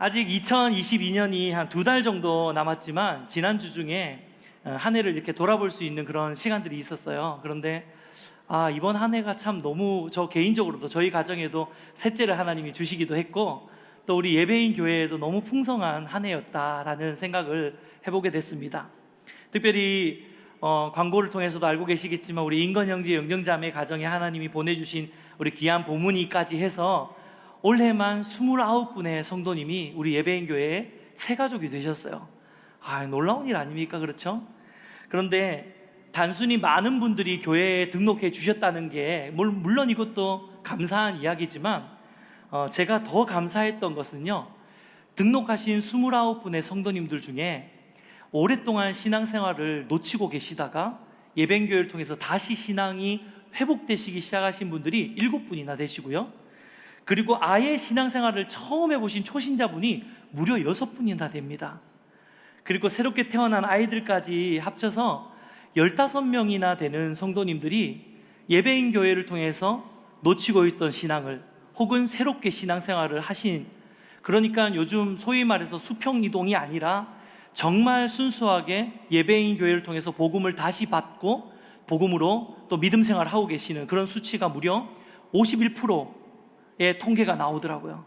아직 2022년이 한 2달 정도 남았지만 지난주 중에 한 해를 이렇게 돌아볼 수 있는 그런 시간들이 있었어요. 그런데 이번 한 해가 참 너무 저 개인적으로도 저희 가정에도 셋째를 하나님이 주시기도 했고 또 우리 예배인 교회에도 너무 풍성한 한 해였다라는 생각을 해보게 됐습니다. 특별히 광고를 통해서도 알고 계시겠지만 우리 인건 형제 영정자매 가정에 하나님이 보내주신 우리 귀한 보문이까지 해서 올해만 29분의 성도님이 우리 예배인 교회의 새 가족이 되셨어요. 놀라운 일 아닙니까? 그렇죠? 그런데 단순히 많은 분들이 교회에 등록해 주셨다는 게 물론 이것도 감사한 이야기지만 제가 더 감사했던 것은요, 등록하신 29분의 성도님들 중에 오랫동안 신앙생활을 놓치고 계시다가 예배교회를 통해서 다시 신앙이 회복되시기 시작하신 분들이 7분이나 되시고요, 그리고 아예 신앙생활을 처음 해보신 초신자분이 무려 6분이나 됩니다. 그리고 새롭게 태어난 아이들까지 합쳐서 15명이나 되는 성도님들이 예배인 교회를 통해서 놓치고 있던 신앙을 혹은 새롭게 신앙생활을 하신, 그러니까 요즘 소위 말해서 수평이동이 아니라 정말 순수하게 예배인 교회를 통해서 복음을 다시 받고 복음으로 또 믿음 생활을 하고 계시는 그런 수치가 무려 51%의 통계가 나오더라고요.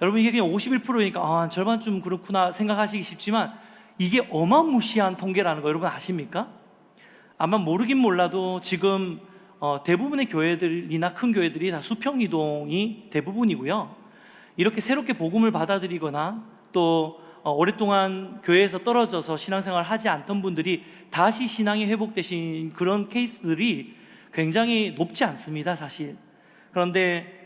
여러분, 이게 그냥 51%니까 절반쯤 그렇구나 생각하시기 쉽지만 이게 어마무시한 통계라는 거 여러분 아십니까? 아마 모르긴 몰라도 지금 대부분의 교회들이나 큰 교회들이 다 수평이동이 대부분이고요, 이렇게 새롭게 복음을 받아들이거나 또 오랫동안 교회에서 떨어져서 신앙생활을 하지 않던 분들이 다시 신앙이 회복되신 그런 케이스들이 굉장히 높지 않습니다, 사실. 그런데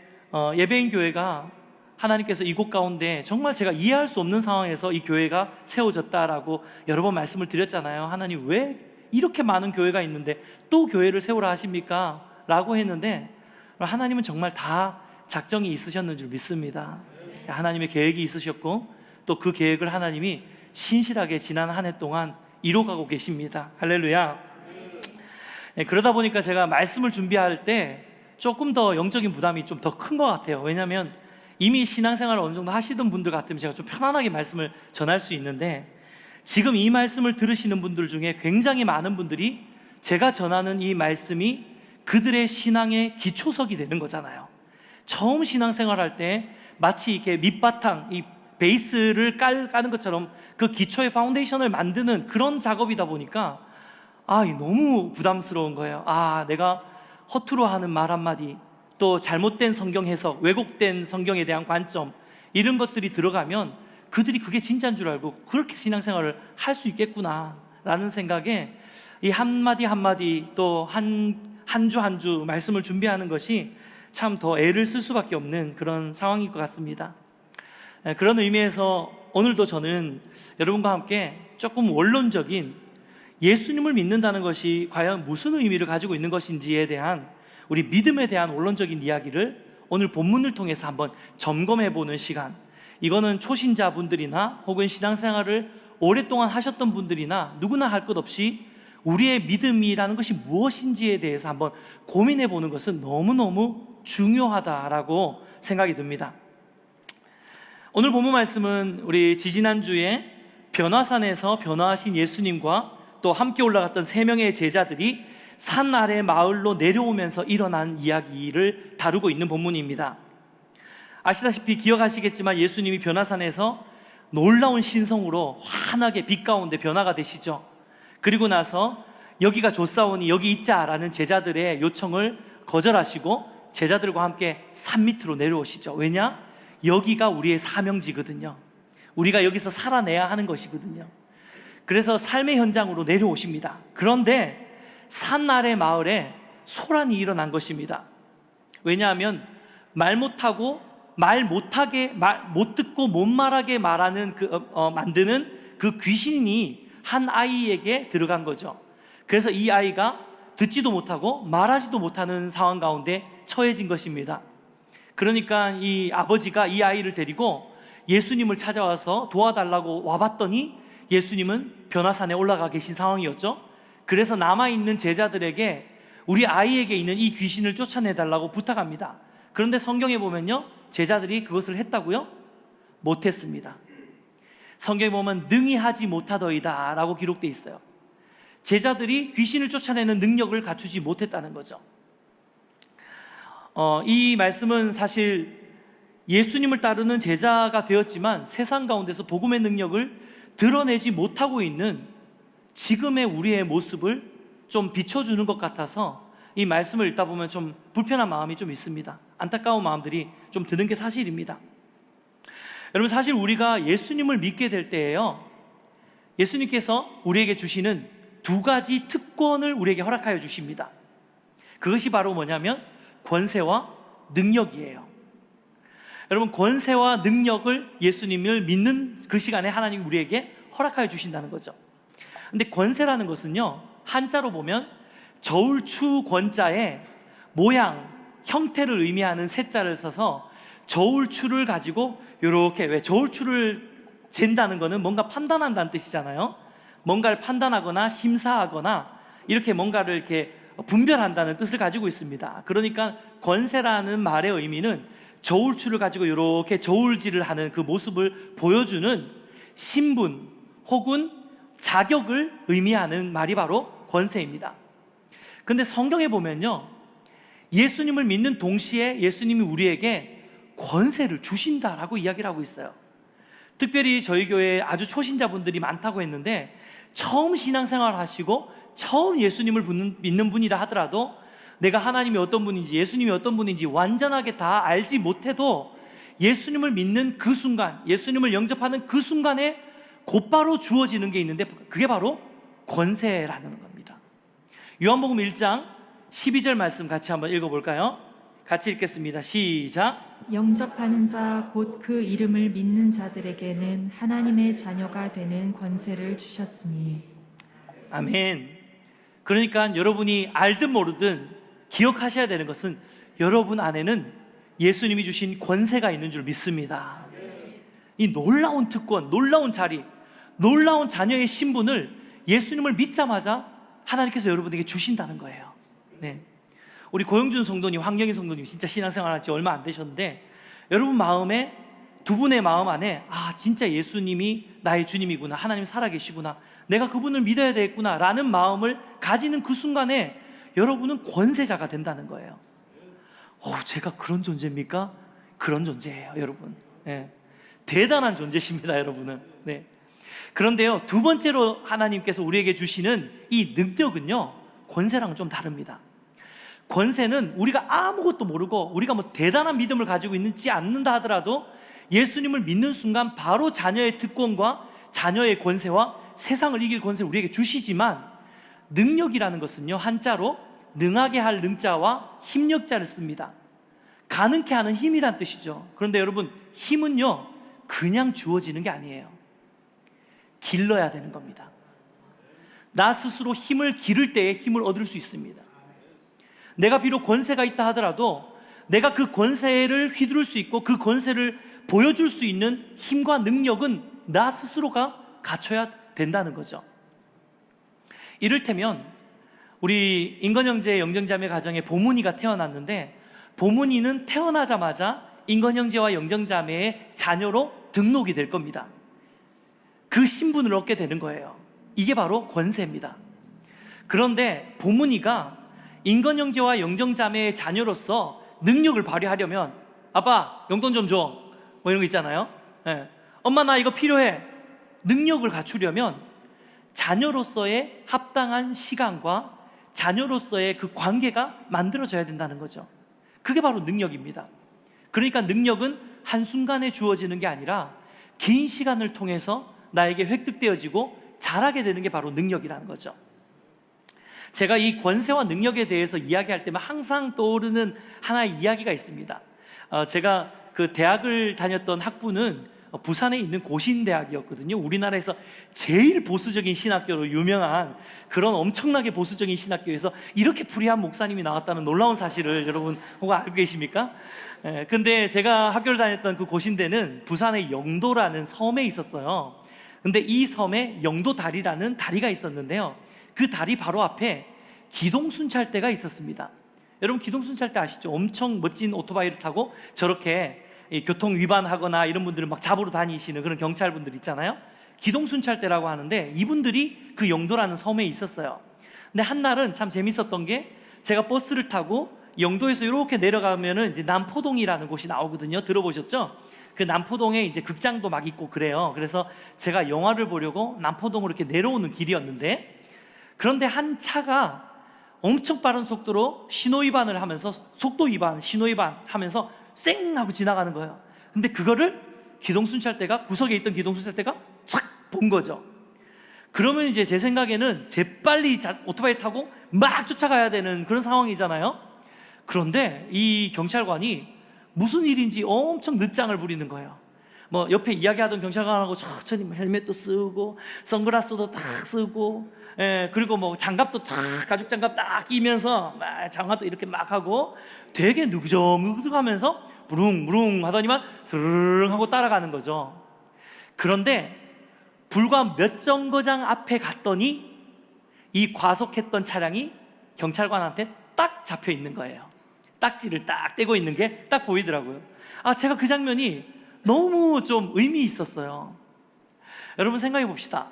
예배인 교회가 하나님께서 이곳 가운데 정말 제가 이해할 수 없는 상황에서 이 교회가 세워졌다라고 여러 번 말씀을 드렸잖아요. 하나님, 왜 이렇게 많은 교회가 있는데 또 교회를 세우라 하십니까? 라고 했는데 하나님은 정말 다 작정이 있으셨는 줄 믿습니다. 하나님의 계획이 있으셨고 또 그 계획을 하나님이 신실하게 지난 한 해 동안 이뤄가고 계십니다. 할렐루야. 그러다 보니까 제가 말씀을 준비할 때 조금 더 영적인 부담이 좀 더 큰 것 같아요. 왜냐하면 이미 신앙생활을 어느 정도 하시던 분들 같으면 제가 좀 편안하게 말씀을 전할 수 있는데, 지금 이 말씀을 들으시는 분들 중에 굉장히 많은 분들이 제가 전하는 이 말씀이 그들의 신앙의 기초석이 되는 거잖아요. 처음 신앙생활할 때 마치 이렇게 밑바탕, 이 베이스를 까는 것처럼 그 기초의 파운데이션을 만드는 그런 작업이다 보니까 너무 부담스러운 거예요. 내가 허투루 하는 말 한마디, 또 잘못된 성경 해석, 왜곡된 성경에 대한 관점, 이런 것들이 들어가면 그들이 그게 진짜인 줄 알고 그렇게 신앙생활을 할 수 있겠구나 라는 생각에 이 한마디 한마디 또 한 주 한 주 말씀을 준비하는 것이 참 더 애를 쓸 수밖에 없는 그런 상황일 것 같습니다. 그런 의미에서 오늘도 저는 여러분과 함께 조금 원론적인 예수님을 믿는다는 것이 과연 무슨 의미를 가지고 있는 것인지에 대한 우리 믿음에 대한 원론적인 이야기를 오늘 본문을 통해서 한번 점검해보는 시간, 이거는 초신자분들이나 혹은 신앙생활을 오랫동안 하셨던 분들이나 누구나 할 것 없이 우리의 믿음이라는 것이 무엇인지에 대해서 한번 고민해보는 것은 너무너무 중요하다라고 생각이 듭니다. 오늘 본문 말씀은 우리 지지난주에 변화산에서 변화하신 예수님과 또 함께 올라갔던 3명의 제자들이 산 아래 마을로 내려오면서 일어난 이야기를 다루고 있는 본문입니다. 아시다시피 기억하시겠지만 예수님이 변화산에서 놀라운 신성으로 환하게 빛 가운데 변화가 되시죠. 그리고 나서 여기가 좋사오니 여기 있자라는 제자들의 요청을 거절하시고 제자들과 함께 산 밑으로 내려오시죠. 왜냐? 여기가 우리의 사명지거든요. 우리가 여기서 살아내야 하는 것이거든요. 그래서 삶의 현장으로 내려오십니다. 그런데 산 아래 마을에 소란이 일어난 것입니다. 왜냐하면 말 못하고 못 듣고 못 말하게 말하는 만드는 그 귀신이 한 아이에게 들어간 거죠. 그래서 이 아이가 듣지도 못하고 말하지도 못하는 상황 가운데 처해진 것입니다. 그러니까 이 아버지가 이 아이를 데리고 예수님을 찾아와서 도와달라고 와봤더니 예수님은 변화산에 올라가 계신 상황이었죠. 그래서 남아있는 제자들에게 우리 아이에게 있는 이 귀신을 쫓아내달라고 부탁합니다. 그런데 성경에 보면요, 제자들이 그것을 했다고요? 못했습니다. 성경에 보면 능히 하지 못하더이다 라고 기록되어 있어요. 제자들이 귀신을 쫓아내는 능력을 갖추지 못했다는 거죠. 이 말씀은 사실 예수님을 따르는 제자가 되었지만 세상 가운데서 복음의 능력을 드러내지 못하고 있는 지금의 우리의 모습을 좀 비춰주는 것 같아서 이 말씀을 읽다 보면 좀 불편한 마음이 좀 있습니다. 안타까운 마음들이 좀 드는 게 사실입니다. 여러분, 사실 우리가 예수님을 믿게 될 때에요, 예수님께서 우리에게 주시는 두 가지 특권을 우리에게 허락하여 주십니다. 그것이 바로 뭐냐면 권세와 능력이에요. 여러분, 권세와 능력을 예수님을 믿는 그 시간에 하나님이 우리에게 허락하여 주신다는 거죠. 근데 권세라는 것은요, 한자로 보면 저울추 권자에 모양, 형태를 의미하는 세자를 써서 저울추를 가지고 이렇게, 왜 저울추를 잰다는 거는 뭔가 판단한다는 뜻이잖아요. 뭔가를 판단하거나 심사하거나 이렇게 뭔가를 이렇게 분별한다는 뜻을 가지고 있습니다. 그러니까 권세라는 말의 의미는 저울추를 가지고 이렇게 저울질을 하는 그 모습을 보여주는 신분 혹은 자격을 의미하는 말이 바로 권세입니다. 근데 성경에 보면요, 예수님을 믿는 동시에 예수님이 우리에게 권세를 주신다라고 이야기를 하고 있어요. 특별히 저희 교회에 아주 초신자분들이 많다고 했는데, 처음 신앙생활을 하시고 처음 예수님을 믿는 분이라 하더라도 내가 하나님이 어떤 분인지 예수님이 어떤 분인지 완전하게 다 알지 못해도 예수님을 믿는 그 순간, 예수님을 영접하는 그 순간에 곧바로 주어지는 게 있는데, 그게 바로 권세라는 겁니다. 요한복음 1장 12절 말씀 같이 한번 읽어볼까요? 같이 읽겠습니다. 시작. 영접하는 자 곧 그 이름을 믿는 자들에게는 하나님의 자녀가 되는 권세를 주셨으니. 아멘. 그러니까 여러분이 알든 모르든 기억하셔야 되는 것은 여러분 안에는 예수님이 주신 권세가 있는 줄 믿습니다. 이 놀라운 특권, 놀라운 자리, 놀라운 자녀의 신분을 예수님을 믿자마자 하나님께서 여러분에게 주신다는 거예요. 네. 우리 고영준 성도님, 황경희 성도님 진짜 신앙생활 한 지 얼마 안 되셨는데, 여러분 마음에, 두 분의 마음 안에, 아, 진짜 예수님이 나의 주님이구나, 하나님 살아계시구나, 내가 그분을 믿어야 되겠구나 라는 마음을 가지는 그 순간에 여러분은 권세자가 된다는 거예요. 제가 그런 존재입니까? 그런 존재예요, 여러분. 네. 대단한 존재십니다, 여러분은. 네. 그런데요, 두 번째로 하나님께서 우리에게 주시는 이 능력은요, 권세랑은 좀 다릅니다. 권세는 우리가 아무것도 모르고 우리가 뭐 대단한 믿음을 가지고 있지 않는다 하더라도 예수님을 믿는 순간 바로 자녀의 특권과 자녀의 권세와 세상을 이길 권세를 우리에게 주시지만, 능력이라는 것은요, 한자로 능하게 할 능자와 힘력자를 씁니다. 가능케 하는 힘이란 뜻이죠. 그런데 여러분, 힘은요 그냥 주어지는 게 아니에요. 길러야 되는 겁니다. 나 스스로 힘을 기를 때에 힘을 얻을 수 있습니다. 내가 비록 권세가 있다 하더라도 내가 그 권세를 휘두를 수 있고 그 권세를 보여줄 수 있는 힘과 능력은 나 스스로가 갖춰야 된다는 거죠. 이를테면 우리 인건 형제의 영정자매 가정에 보문이가 태어났는데, 보문이는 태어나자마자 인건 형제와 영정자매의 자녀로 등록이 될 겁니다. 그 신분을 얻게 되는 거예요. 이게 바로 권세입니다. 그런데 보문이가 인건 형제와 영정자매의 자녀로서 능력을 발휘하려면, 아빠 용돈 좀 줘, 뭐 이런 거 있잖아요. 네. 엄마 나 이거 필요해. 능력을 갖추려면 자녀로서의 합당한 시간과 자녀로서의 그 관계가 만들어져야 된다는 거죠. 그게 바로 능력입니다. 그러니까 능력은 한순간에 주어지는 게 아니라 긴 시간을 통해서 나에게 획득되어지고 자라게 되는 게 바로 능력이라는 거죠. 제가 이 권세와 능력에 대해서 이야기할 때만 항상 떠오르는 하나의 이야기가 있습니다. 제가 그 대학을 다녔던 학부는 부산에 있는 고신대학이었거든요. 우리나라에서 제일 보수적인 신학교로 유명한 그런 엄청나게 보수적인 신학교에서 이렇게 불의한 목사님이 나왔다는 놀라운 사실을 여러분 혹 알고 계십니까? 근데 제가 학교를 다녔던 그 고신대는 부산의 영도라는 섬에 있었어요. 근데 이 섬에 영도다리라는 다리가 있었는데요, 그 다리 바로 앞에 기동순찰대가 있었습니다. 여러분 기동순찰대 아시죠? 엄청 멋진 오토바이를 타고 저렇게 이 교통 위반하거나 이런 분들을 막 잡으러 다니시는 그런 경찰분들 있잖아요. 기동순찰대라고 하는데 이분들이 그 영도라는 섬에 있었어요. 근데 한날은 참 재밌었던 게 제가 버스를 타고 영도에서 이렇게 내려가면은 이제 남포동이라는 곳이 나오거든요. 들어보셨죠? 그 남포동에 이제 극장도 막 있고 그래요. 그래서 제가 영화를 보려고 남포동으로 이렇게 내려오는 길이었는데, 그런데 한 차가 엄청 빠른 속도로 신호위반을 하면서 신호위반 하면서 쌩 하고 지나가는 거예요. 근데 그거를 구석에 있던 기동순찰대가 착 본 거죠. 그러면 이제 제 생각에는 재빨리 오토바이 타고 막 쫓아가야 되는 그런 상황이잖아요. 그런데 이 경찰관이 무슨 일인지 엄청 늦장을 부리는 거예요. 뭐 옆에 이야기하던 경찰관하고 천천히 헬멧도 쓰고 선글라스도 딱 쓰고, 그리고 뭐 장갑도 딱 가죽 장갑 딱 끼면서 막 장화도 이렇게 막 하고 되게 누구적누구적하면서 무릉무릉 하더니만 스르릉 하고 따라가는 거죠. 그런데 불과 몇 정거장 앞에 갔더니 이 과속했던 차량이 경찰관한테 딱 잡혀 있는 거예요. 딱지를 딱 떼고 있는 게 딱 보이더라고요. 제가 그 장면이 너무 좀 의미 있었어요. 여러분 생각해 봅시다.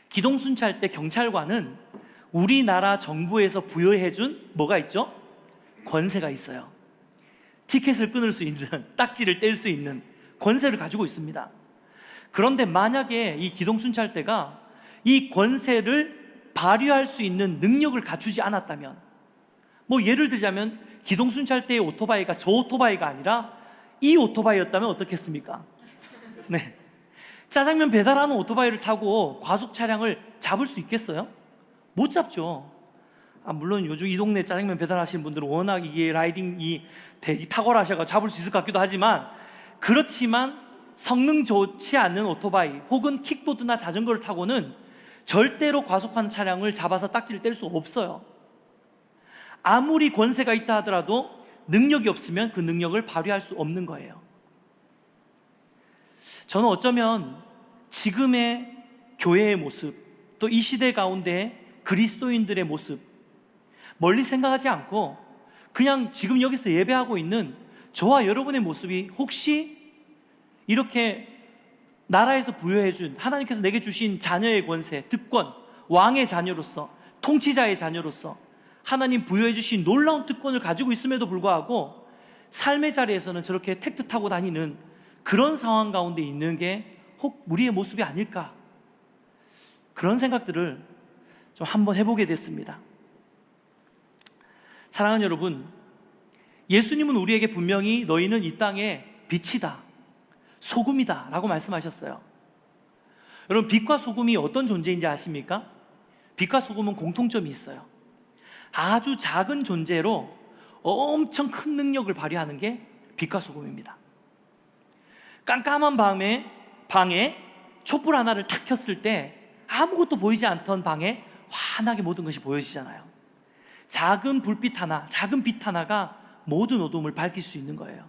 기동순찰대 경찰관은 우리나라 정부에서 부여해준 뭐가 있죠? 권세가 있어요. 티켓을 끊을 수 있는, 딱지를 뗄 수 있는 권세를 가지고 있습니다. 그런데 만약에 이 기동순찰대가 이 권세를 발휘할 수 있는 능력을 갖추지 않았다면, 뭐 예를 들자면 기동순찰대의 오토바이가 저 오토바이가 아니라 이 오토바이였다면 어떻겠습니까? 네, 짜장면 배달하는 오토바이를 타고 과속 차량을 잡을 수 있겠어요? 못 잡죠. 물론 요즘 이 동네 짜장면 배달하시는 분들은 워낙 이게 라이딩이 되게 탁월하셔서 잡을 수 있을 것 같기도 하지만, 그렇지만 성능 좋지 않은 오토바이 혹은 킥보드나 자전거를 타고는 절대로 과속하는 차량을 잡아서 딱지를 뗄 수 없어요. 아무리 권세가 있다 하더라도 능력이 없으면 그 능력을 발휘할 수 없는 거예요. 저는 어쩌면 지금의 교회의 모습, 또 이 시대 가운데 그리스도인들의 모습, 멀리 생각하지 않고 그냥 지금 여기서 예배하고 있는 저와 여러분의 모습이 혹시 이렇게 나라에서 부여해준, 하나님께서 내게 주신 자녀의 권세, 특권, 왕의 자녀로서, 통치자의 자녀로서 하나님 부여해 주신 놀라운 특권을 가지고 있음에도 불구하고 삶의 자리에서는 저렇게 택트 타고 다니는 그런 상황 가운데 있는 게 혹 우리의 모습이 아닐까, 그런 생각들을 좀 한번 해보게 됐습니다. 사랑하는 여러분, 예수님은 우리에게 분명히 너희는 이 땅의 빛이다, 소금이다 라고 말씀하셨어요. 여러분, 빛과 소금이 어떤 존재인지 아십니까? 빛과 소금은 공통점이 있어요. 아주 작은 존재로 엄청 큰 능력을 발휘하는 게 빛과 소금입니다. 깜깜한 방에 촛불 하나를 탁 켰을 때 아무것도 보이지 않던 방에 환하게 모든 것이 보여지잖아요. 작은 불빛 하나, 작은 빛 하나가 모든 어둠을 밝힐 수 있는 거예요.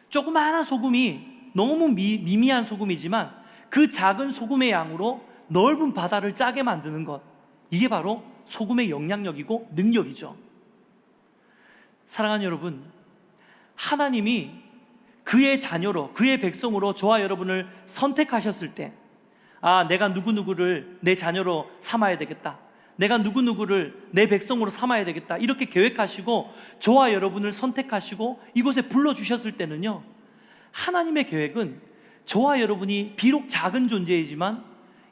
조그마한 소금이, 너무 미미한 소금이지만 그 작은 소금의 양으로 넓은 바다를 짜게 만드는 것, 이게 바로 소금의 영향력이고 능력이죠. 사랑하는 여러분, 하나님이 그의 자녀로, 그의 백성으로 저와 여러분을 선택하셨을 때, 내가 누구누구를 내 자녀로 삼아야 되겠다, 내가 누구누구를 내 백성으로 삼아야 되겠다, 이렇게 계획하시고 저와 여러분을 선택하시고 이곳에 불러주셨을 때는요, 하나님의 계획은 저와 여러분이 비록 작은 존재이지만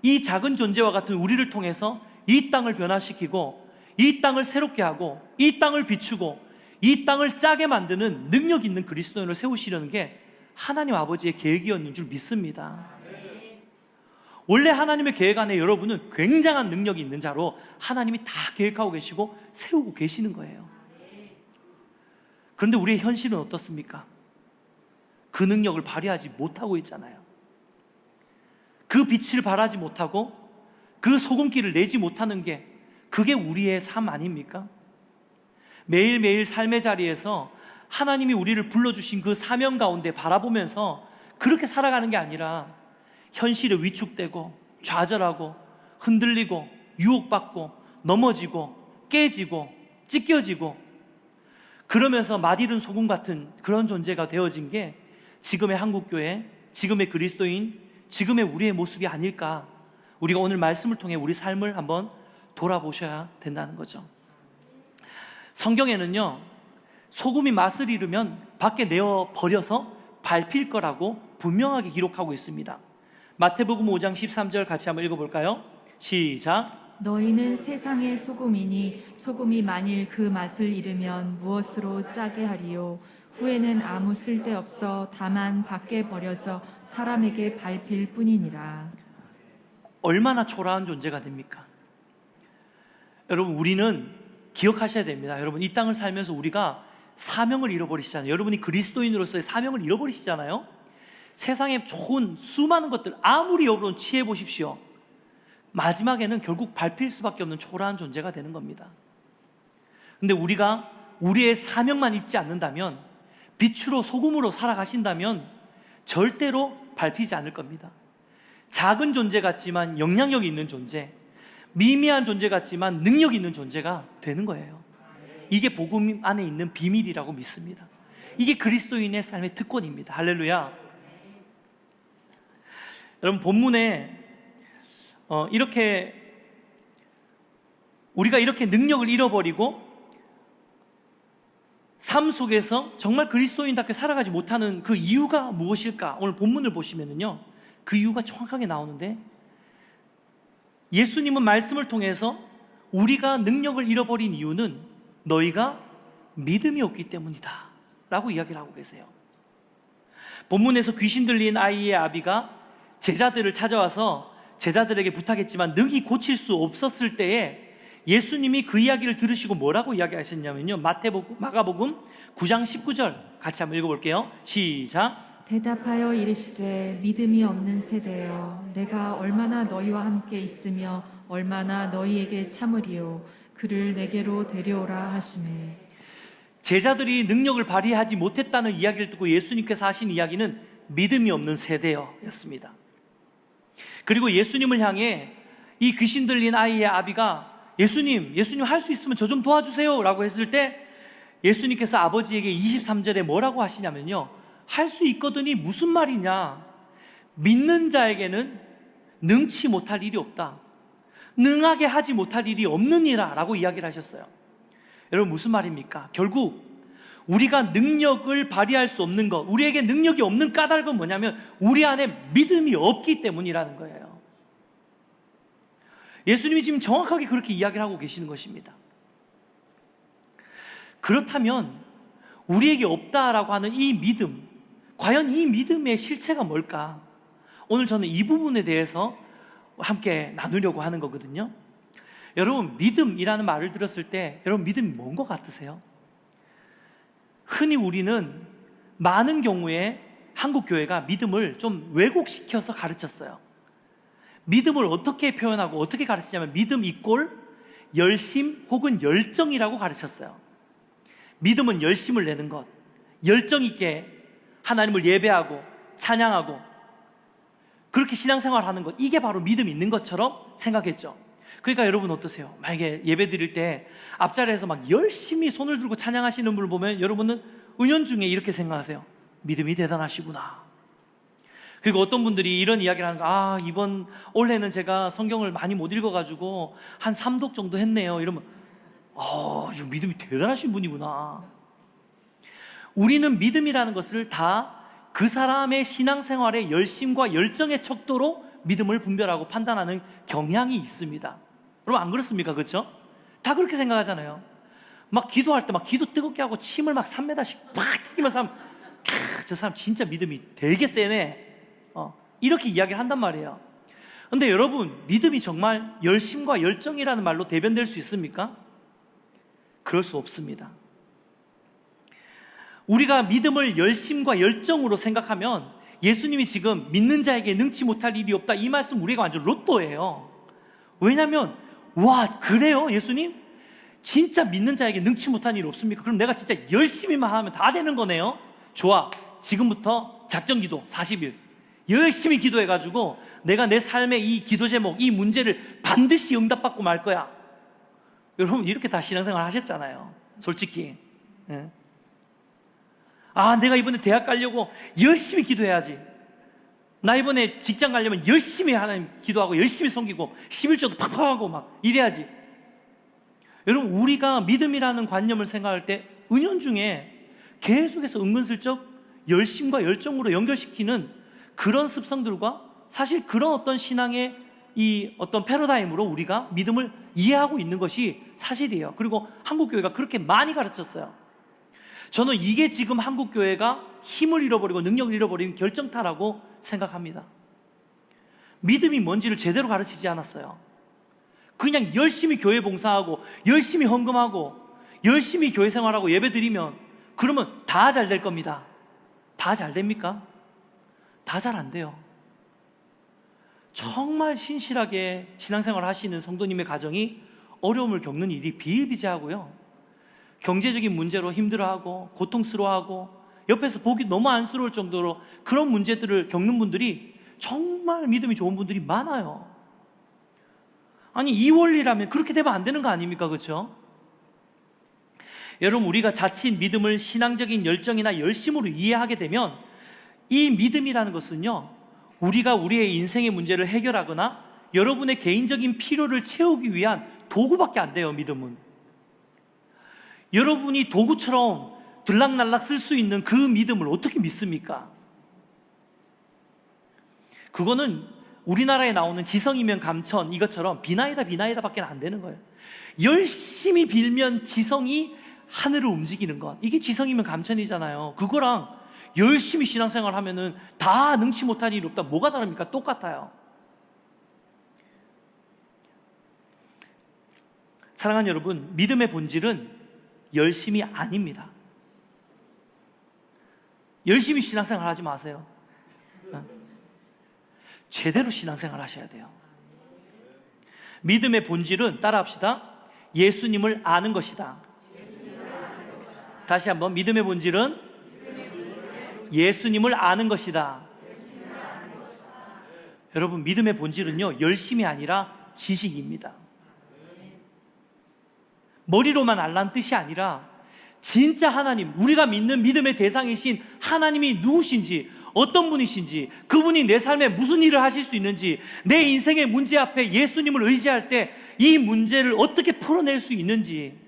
이 작은 존재와 같은 우리를 통해서 이 땅을 변화시키고 이 땅을 새롭게 하고 이 땅을 비추고 이 땅을 짜게 만드는 능력 있는 그리스도인을 세우시려는 게 하나님 아버지의 계획이었는 줄 믿습니다. 원래 하나님의 계획 안에 여러분은 굉장한 능력이 있는 자로 하나님이 다 계획하고 계시고 세우고 계시는 거예요. 그런데 우리의 현실은 어떻습니까? 그 능력을 발휘하지 못하고 있잖아요. 그 빛을 발하지 못하고 그 소금기를 내지 못하는 게, 그게 우리의 삶 아닙니까? 매일매일 삶의 자리에서 하나님이 우리를 불러주신 그 사명 가운데 바라보면서 그렇게 살아가는 게 아니라 현실에 위축되고 좌절하고 흔들리고 유혹받고 넘어지고 깨지고 찢겨지고, 그러면서 맛이른 소금 같은 그런 존재가 되어진 게 지금의 한국교회, 지금의 그리스도인, 지금의 우리의 모습이 아닐까. 우리가 오늘 말씀을 통해 우리 삶을 한번 돌아보셔야 된다는 거죠. 성경에는요, 소금이 맛을 잃으면 밖에 내어 버려서 밟힐 거라고 분명하게 기록하고 있습니다. 마태복음 5장 13절 같이 한번 읽어볼까요? 시작. 너희는 세상의 소금이니 소금이 만일 그 맛을 잃으면 무엇으로 짜게 하리요? 후에는 아무 쓸데없어 다만 밖에 버려져 사람에게 밟힐 뿐이니라. 얼마나 초라한 존재가 됩니까? 여러분, 우리는 기억하셔야 됩니다. 여러분, 이 땅을 살면서 우리가 사명을 잃어버리시잖아요. 여러분이 그리스도인으로서의 사명을 잃어버리시잖아요. 세상에 좋은 수많은 것들 아무리 여러분 취해 보십시오. 마지막에는 결국 밟힐 수밖에 없는 초라한 존재가 되는 겁니다. 근데 우리가 우리의 사명만 잊지 않는다면, 빛으로 소금으로 살아가신다면 절대로 밟히지 않을 겁니다. 작은 존재 같지만 영향력이 있는 존재, 미미한 존재 같지만 능력 있는 존재가 되는 거예요. 이게 복음 안에 있는 비밀이라고 믿습니다. 이게 그리스도인의 삶의 특권입니다. 할렐루야. 여러분, 본문에 우리가 이렇게 능력을 잃어버리고 삶 속에서 정말 그리스도인답게 살아가지 못하는 그 이유가 무엇일까? 오늘 본문을 보시면은요, 그 이유가 정확하게 나오는데, 예수님은 말씀을 통해서 우리가 능력을 잃어버린 이유는 너희가 믿음이 없기 때문이다 라고 이야기를 하고 계세요. 본문에서 귀신 들린 아이의 아비가 제자들을 찾아와서 제자들에게 부탁했지만 능히 고칠 수 없었을 때에 예수님이 그 이야기를 들으시고 뭐라고 이야기하셨냐면요, 마가복음 9장 19절 같이 한번 읽어볼게요. 시작. 대답하여 이르시되 믿음이 없는 세대여, 내가 얼마나 너희와 함께 있으며 얼마나 너희에게 참으리요. 그를 내게로 데려오라 하시매. 제자들이 능력을 발휘하지 못했다는 이야기를 듣고 예수님께서 하신 이야기는 믿음이 없는 세대였습니다. 그리고 예수님을 향해 이 귀신 들린 아이의 아비가 예수님 할 수 있으면 저 좀 도와주세요 라고 했을 때 예수님께서 아버지에게 23절에 뭐라고 하시냐면요, 할 수 있거든이 무슨 말이냐, 믿는 자에게는 능치 못할 일이 없다, 능하게 하지 못할 일이 없느니라 라고 이야기를 하셨어요. 여러분, 무슨 말입니까? 결국 우리가 능력을 발휘할 수 없는 것, 우리에게 능력이 없는 까닭은 뭐냐면 우리 안에 믿음이 없기 때문이라는 거예요. 예수님이 지금 정확하게 그렇게 이야기를 하고 계시는 것입니다. 그렇다면 우리에게 없다라고 하는 이 믿음, 과연 이 믿음의 실체가 뭘까? 오늘 저는 이 부분에 대해서 함께 나누려고 하는 거거든요. 여러분, 믿음이라는 말을 들었을 때 여러분, 믿음이 뭔 것 같으세요? 흔히 우리는 많은 경우에 한국 교회가 믿음을 좀 왜곡시켜서 가르쳤어요. 믿음을 어떻게 표현하고 어떻게 가르치냐면 믿음 이꼴 열심 혹은 열정이라고 가르쳤어요. 믿음은 열심을 내는 것, 열정 있게 하나님을 예배하고 찬양하고 그렇게 신앙생활을 하는 것, 이게 바로 믿음이 있는 것처럼 생각했죠. 그러니까 여러분 어떠세요? 만약에 예배 드릴 때 앞자리에서 막 열심히 손을 들고 찬양하시는 분을 보면 여러분은 은연중에 이렇게 생각하세요. 믿음이 대단하시구나. 그리고 어떤 분들이 이런 이야기를 하는 거, 이번 올해는 제가 성경을 많이 못 읽어가지고 한 3독 정도 했네요. 이러면 이거 믿음이 대단하신 분이구나. 우리는 믿음이라는 것을 다 그 사람의 신앙생활의 열심과 열정의 척도로 믿음을 분별하고 판단하는 경향이 있습니다. 여러분, 안 그렇습니까? 그렇죠? 다 그렇게 생각하잖아요. 막 기도할 때 막 기도 뜨겁게 하고 침을 막 3m씩 팍 튀기면서 하면 저 사람 진짜 믿음이 되게 세네, 이렇게 이야기를 한단 말이에요. 근데 여러분, 믿음이 정말 열심과 열정이라는 말로 대변될 수 있습니까? 그럴 수 없습니다. 우리가 믿음을 열심과 열정으로 생각하면 예수님이 지금 믿는 자에게 능치 못할 일이 없다, 이 말씀 우리가 완전 로또예요. 왜냐하면 그래요 예수님? 진짜 믿는 자에게 능치 못한 일이 없습니까? 그럼 내가 진짜 열심히만 하면 다 되는 거네요. 좋아, 지금부터 작정기도 40일 열심히 기도해가지고 내가 내 삶의 이 기도 제목, 이 문제를 반드시 응답받고 말 거야. 여러분, 이렇게 다 신앙생활 하셨잖아요, 솔직히. 아, 내가 이번에 대학 가려고 열심히 기도해야지. 나 이번에 직장 가려면 열심히 하나님 기도하고 열심히 섬기고 11조도 팍팍 하고 막 이래야지. 여러분, 우리가 믿음이라는 관념을 생각할 때 은연중에 계속해서 은근슬쩍 열심과 열정으로 연결시키는 그런 습성들과 사실 그런 어떤 신앙의 이 어떤 패러다임으로 우리가 믿음을 이해하고 있는 것이 사실이에요. 그리고 한국교회가 그렇게 많이 가르쳤어요. 저는 이게 지금 한국교회가 힘을 잃어버리고 능력을 잃어버린 결정타라고 생각합니다. 믿음이 뭔지를 제대로 가르치지 않았어요. 그냥 열심히 교회 봉사하고 열심히 헌금하고 열심히 교회 생활하고 예배 드리면 그러면 다 잘 될 겁니다. 다 잘 됩니까? 다 잘 안 돼요. 정말 신실하게 신앙생활을 하시는 성도님의 가정이 어려움을 겪는 일이 비일비재하고요. 경제적인 문제로 힘들어하고 고통스러워하고 옆에서 보기 너무 안쓰러울 정도로 그런 문제들을 겪는 분들이 정말 믿음이 좋은 분들이 많아요. 아니, 이 원리라면 그렇게 되면 안 되는 거 아닙니까? 그렇죠? 여러분, 우리가 자칫 믿음을 신앙적인 열정이나 열심으로 이해하게 되면 이 믿음이라는 것은요, 우리가 우리의 인생의 문제를 해결하거나 여러분의 개인적인 필요를 채우기 위한 도구밖에 안 돼요. 믿음은 여러분이 도구처럼 들락날락 쓸 수 있는 그 믿음을 어떻게 믿습니까? 그거는 우리나라에 나오는 지성이면 감천 이것처럼 비나이다 밖에 안 되는 거예요. 열심히 빌면 지성이 하늘을 움직이는 것, 이게 지성이면 감천이잖아요. 그거랑 열심히 신앙생활 하면은 다 능치 못할 일이 없다. 뭐가 다릅니까? 똑같아요. 사랑하는 여러분, 믿음의 본질은 열심이 아닙니다. 열심히 신앙생활 하지 마세요. 제대로 신앙생활 하셔야 돼요. 믿음의 본질은, 따라합시다, 예수님을 아는 것이다. 다시 한번, 믿음의 본질은 예수님을 아는 것이다. 여러분, 믿음의 본질은요, 열심이 아니라 지식입니다. 머리로만 알란 뜻이 아니라 진짜 하나님, 우리가 믿는 믿음의 대상이신 하나님이 누구신지, 어떤 분이신지, 그분이 내 삶에 무슨 일을 하실 수 있는지, 내 인생의 문제 앞에 예수님을 의지할 때 이 문제를 어떻게 풀어낼 수 있는지,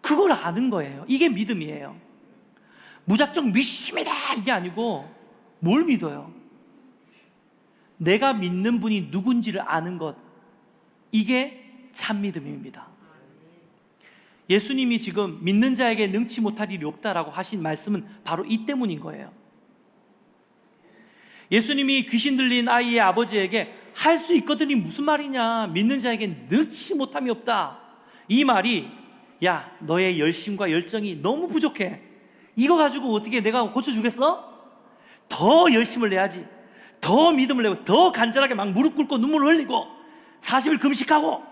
그걸 아는 거예요. 이게 믿음이에요. 무작정 믿습니다 이게 아니고, 뭘 믿어요? 내가 믿는 분이 누군지를 아는 것, 이게 참 믿음입니다. 예수님이 지금 믿는 자에게 능치 못할 일이 없다라고 하신 말씀은 바로 이 때문인 거예요. 예수님이 귀신 들린 아이의 아버지에게 할 수 있거든이 무슨 말이냐, 믿는 자에게 능치 못함이 없다, 이 말이, 야, 너의 열심과 열정이 너무 부족해, 이거 가지고 어떻게 내가 고쳐주겠어? 더 열심을 내야지, 더 믿음을 내고 더 간절하게 막 무릎 꿇고 눈물을 흘리고 40일 금식하고,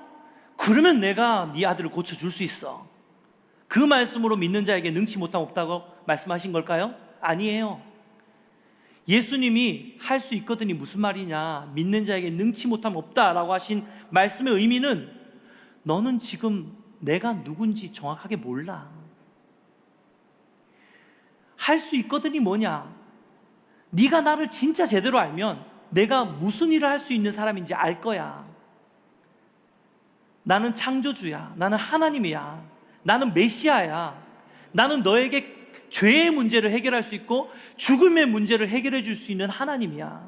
그러면 내가 네 아들을 고쳐줄 수 있어. 그 말씀으로 믿는 자에게 능치 못함 없다고 말씀하신 걸까요? 아니에요. 예수님이 할 수 있거든이 무슨 말이냐, 믿는 자에게 능치 못함 없다라고 하신 말씀의 의미는, 너는 지금 내가 누군지 정확하게 몰라. 할 수 있거든이 뭐냐, 네가 나를 진짜 제대로 알면 내가 무슨 일을 할 수 있는 사람인지 알 거야. 나는 창조주야, 나는 하나님이야, 나는 메시아야, 나는 너에게 죄의 문제를 해결할 수 있고 죽음의 문제를 해결해 줄 수 있는 하나님이야.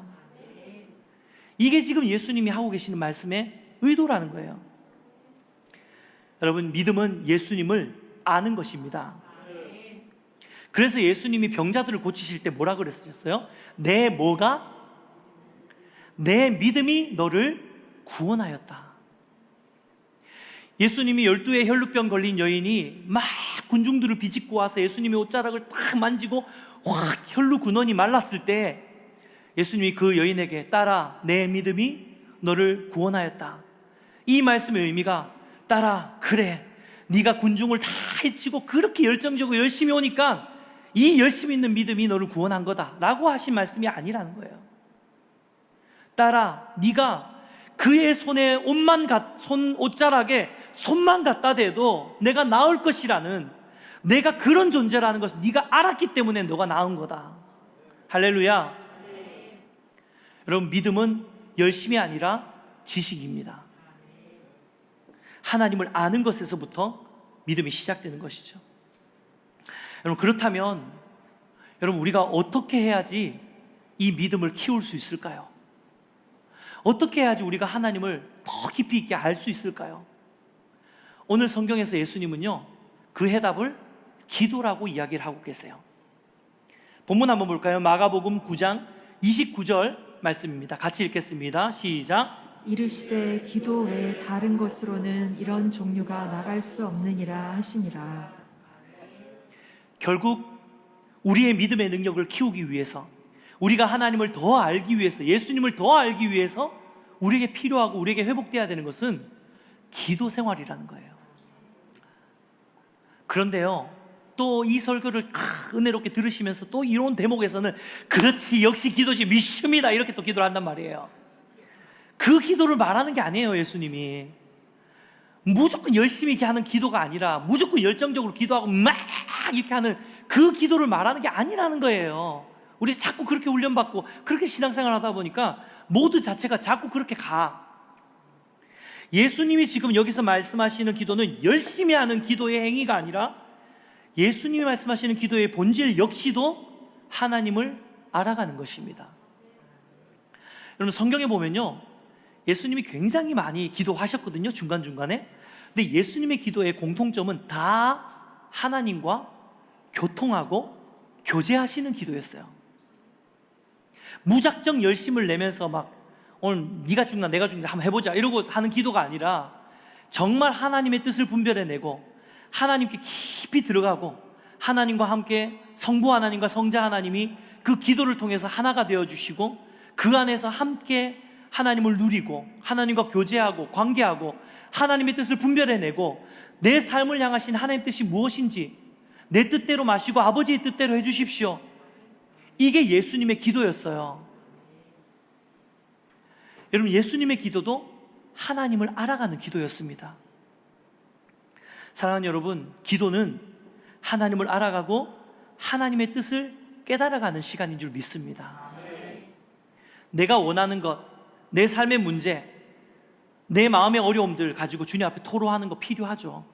이게 지금 예수님이 하고 계시는 말씀의 의도라는 거예요. 여러분, 믿음은 예수님을 아는 것입니다. 그래서 예수님이 병자들을 고치실 때 뭐라 그랬었어요? 내 믿음이 너를 구원하였다. 예수님이 12의 혈루병 걸린 여인이 막 군중들을 비집고 와서 예수님의 옷자락을 탁 만지고 확 혈루 근원이 말랐을 때 예수님이 그 여인에게, 딸아, 내 믿음이 너를 구원하였다. 이 말씀의 의미가, 딸아, 그래, 네가 군중을 다 해치고 그렇게 열정적으로 열심히 오니까 이 열심히 있는 믿음이 너를 구원한 거다 라고 하신 말씀이 아니라는 거예요. 딸아, 네가 그의 손에 옷자락에 손만 갖다 대도 내가 나을 것이라는, 내가 그런 존재라는 것을 네가 알았기 때문에 너가 낳은 거다. 할렐루야. 여러분, 믿음은 열심이 아니라 지식입니다. 하나님을 아는 것에서부터 믿음이 시작되는 것이죠. 여러분, 그렇다면 여러분, 우리가 어떻게 해야지 이 믿음을 키울 수 있을까요? 어떻게 해야지 우리가 하나님을 더 깊이 있게 알 수 있을까요? 오늘 성경에서 예수님은요, 그 해답을 기도라고 이야기를 하고 계세요. 본문 한번 볼까요? 마가복음 9장 29절 말씀입니다. 같이 읽겠습니다. 시작. 이르시되 기도 외에 다른 것으로는 이런 종류가 나갈 수 없느니라 하시니라. 결국 우리의 믿음의 능력을 키우기 위해서, 우리가 하나님을 더 알기 위해서, 예수님을 더 알기 위해서 우리에게 필요하고 우리에게 회복돼야 되는 것은 기도 생활이라는 거예요. 그런데요, 또 이 설교를 은혜롭게 들으시면서 또 이런 대목에서는 그렇지, 역시 기도지, 믿습니다, 이렇게 또 기도를 한단 말이에요. 그 기도를 말하는 게 아니에요. 예수님이 무조건 열심히 이렇게 하는 기도가 아니라, 무조건 열정적으로 기도하고 막 이렇게 하는 그 기도를 말하는 게 아니라는 거예요. 우리 자꾸 그렇게 훈련받고 그렇게 신앙생활 하다 보니까 모두 자체가 자꾸 그렇게 가. 예수님이 지금 여기서 말씀하시는 기도는 열심히 하는 기도의 행위가 아니라, 예수님이 말씀하시는 기도의 본질 역시도 하나님을 알아가는 것입니다. 여러분, 성경에 보면요, 예수님이 굉장히 많이 기도하셨거든요, 중간중간에. 근데 예수님의 기도의 공통점은 다 하나님과 교통하고 교제하시는 기도였어요. 무작정 열심을 내면서 막 오늘 네가 죽나 내가 죽나 한번 해보자 이러고 하는 기도가 아니라, 정말 하나님의 뜻을 분별해내고 하나님께 깊이 들어가고 하나님과 함께 성부 하나님과 성자 하나님이 그 기도를 통해서 하나가 되어주시고 그 안에서 함께 하나님을 누리고 하나님과 교제하고 관계하고 하나님의 뜻을 분별해내고 내 삶을 향하신 하나님의 뜻이 무엇인지 내 뜻대로 마시고 아버지의 뜻대로 해주십시오. 이게 예수님의 기도였어요. 여러분, 예수님의 기도도 하나님을 알아가는 기도였습니다. 사랑하는 여러분, 기도는 하나님을 알아가고 하나님의 뜻을 깨달아가는 시간인 줄 믿습니다. 내가 원하는 것, 내 삶의 문제, 내 마음의 어려움들 가지고 주님 앞에 토로하는 거 필요하죠.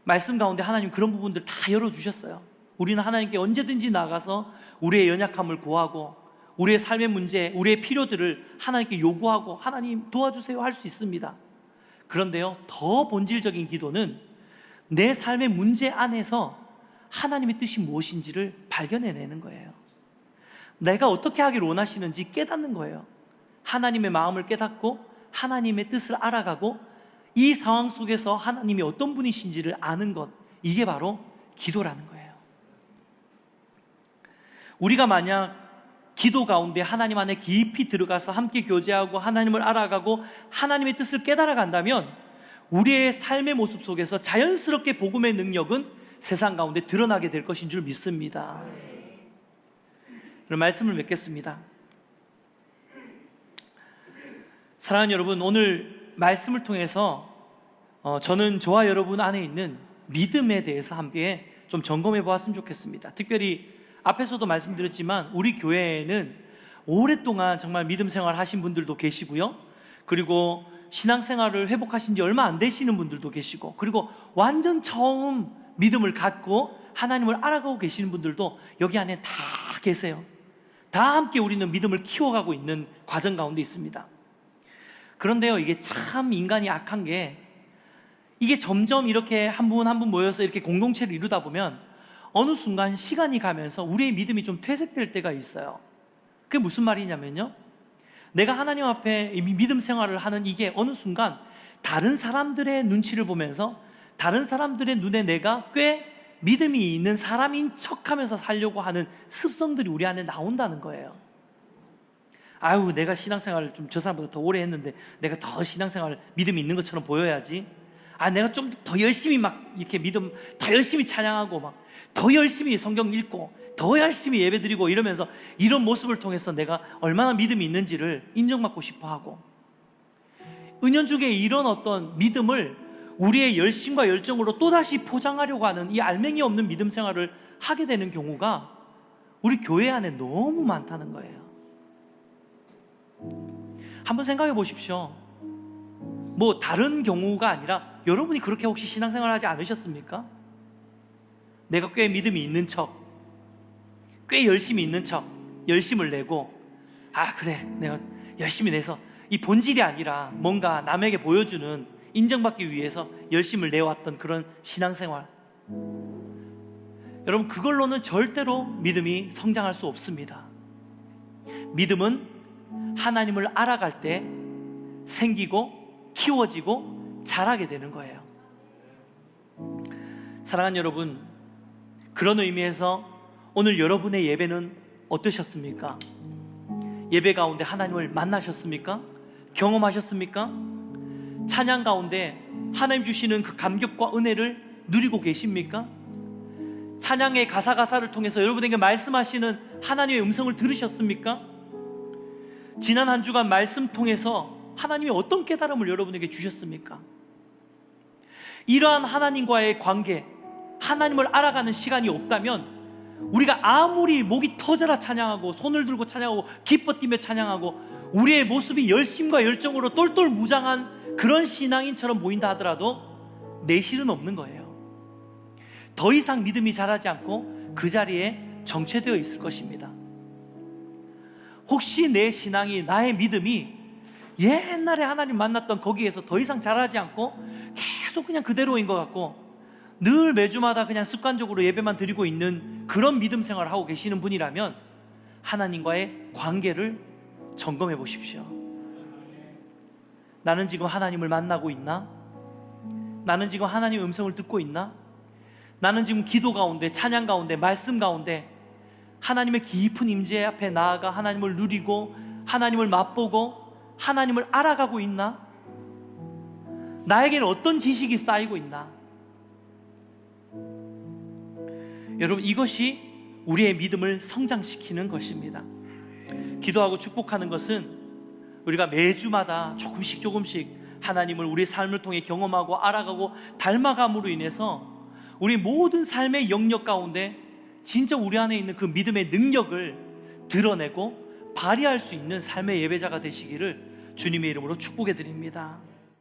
말씀 가운데 하나님 그런 부분들 다 열어주셨어요. 우리는 하나님께 언제든지 나가서 우리의 연약함을 고하고 우리의 삶의 문제, 우리의 필요들을 하나님께 요구하고 하나님 도와주세요 할 수 있습니다. 그런데요, 더 본질적인 기도는 내 삶의 문제 안에서 하나님의 뜻이 무엇인지를 발견해내는 거예요. 내가 어떻게 하기를 원하시는지 깨닫는 거예요. 하나님의 마음을 깨닫고 하나님의 뜻을 알아가고 이 상황 속에서 하나님이 어떤 분이신지를 아는 것, 이게 바로 기도라는 거예요. 우리가 만약 기도 가운데 하나님 안에 깊이 들어가서 함께 교제하고 하나님을 알아가고 하나님의 뜻을 깨달아 간다면 우리의 삶의 모습 속에서 자연스럽게 복음의 능력은 세상 가운데 드러나게 될 것인 줄 믿습니다. 그럼 말씀을 맺겠습니다. 사랑하는 여러분, 오늘 말씀을 통해서 저는 저와 여러분 안에 있는 믿음에 대해서 함께 좀 점검해 보았으면 좋겠습니다. 특별히 앞에서도 말씀드렸지만 우리 교회에는 오랫동안 정말 믿음 생활 하신 분들도 계시고요, 그리고 신앙생활을 회복하신 지 얼마 안 되시는 분들도 계시고, 그리고 완전 처음 믿음을 갖고 하나님을 알아가고 계시는 분들도 여기 안에 다 계세요. 다 함께 우리는 믿음을 키워가고 있는 과정 가운데 있습니다. 그런데요, 이게 참 인간이 악한 게, 이게 점점 이렇게 한 분 한 분 모여서 이렇게 공동체를 이루다 보면 어느 순간 시간이 가면서 우리의 믿음이 좀 퇴색될 때가 있어요. 그게 무슨 말이냐면요, 내가 하나님 앞에 믿음 생활을 하는 이게 어느 순간 다른 사람들의 눈치를 보면서 다른 사람들의 눈에 내가 꽤 믿음이 있는 사람인 척하면서 살려고 하는 습성들이 우리 안에 나온다는 거예요. 아유, 내가 신앙생활을 좀 저 사람보다 더 오래 했는데 내가 더 신앙생활 믿음이 있는 것처럼 보여야지. 아, 내가 좀 더 열심히 막 이렇게 믿음 더 열심히 찬양하고 막 더 열심히 성경 읽고 더 열심히 예배드리고 이러면서 이런 모습을 통해서 내가 얼마나 믿음이 있는지를 인정받고 싶어 하고, 은연중에 이런 어떤 믿음을 우리의 열심과 열정으로 또다시 포장하려고 하는 이 알맹이 없는 믿음 생활을 하게 되는 경우가 우리 교회 안에 너무 많다는 거예요. 한번 생각해 보십시오. 뭐 다른 경우가 아니라 여러분이 그렇게 혹시 신앙생활 하지 않으셨습니까? 내가 꽤 믿음이 있는 척, 꽤 열심히 있는 척, 열심을 내고, 아 그래 내가 열심히 내서 이 본질이 아니라 뭔가 남에게 보여주는, 인정받기 위해서 열심을 내왔던 그런 신앙생활, 여러분 그걸로는 절대로 믿음이 성장할 수 없습니다. 믿음은 하나님을 알아갈 때 생기고 키워지고 자라게 되는 거예요. 사랑하는 여러분, 그런 의미에서 오늘 여러분의 예배는 어떠셨습니까? 예배 가운데 하나님을 만나셨습니까? 경험하셨습니까? 찬양 가운데 하나님 주시는 그 감격과 은혜를 누리고 계십니까? 찬양의 가사를 통해서 여러분에게 말씀하시는 하나님의 음성을 들으셨습니까? 지난 한 주간 말씀 통해서 하나님이 어떤 깨달음을 여러분에게 주셨습니까? 이러한 하나님과의 관계, 하나님을 알아가는 시간이 없다면 우리가 아무리 목이 터져라 찬양하고 손을 들고 찬양하고 기뻐 뛰며 찬양하고 우리의 모습이 열심과 열정으로 똘똘 무장한 그런 신앙인처럼 보인다 하더라도 내실은 없는 거예요. 더 이상 믿음이 자라지 않고 그 자리에 정체되어 있을 것입니다. 혹시 내 신앙이, 나의 믿음이 옛날에 하나님 만났던 거기에서 더 이상 자라지 않고 계속 그냥 그대로인 것 같고 늘 매주마다 그냥 습관적으로 예배만 드리고 있는 그런 믿음 생활을 하고 계시는 분이라면 하나님과의 관계를 점검해 보십시오. 나는 지금 하나님을 만나고 있나? 나는 지금 하나님의 음성을 듣고 있나? 나는 지금 기도 가운데, 찬양 가운데, 말씀 가운데 하나님의 깊은 임재 앞에 나아가 하나님을 누리고 하나님을 맛보고 하나님을 알아가고 있나? 나에게는 어떤 지식이 쌓이고 있나? 여러분, 이것이 우리의 믿음을 성장시키는 것입니다. 기도하고 축복하는 것은 우리가 매주마다 조금씩 하나님을 우리 삶을 통해 경험하고 알아가고 닮아감으로 인해서 우리 모든 삶의 영역 가운데 진짜 우리 안에 있는 그 믿음의 능력을 드러내고 발휘할 수 있는 삶의 예배자가 되시기를 주님의 이름으로 축복해 드립니다.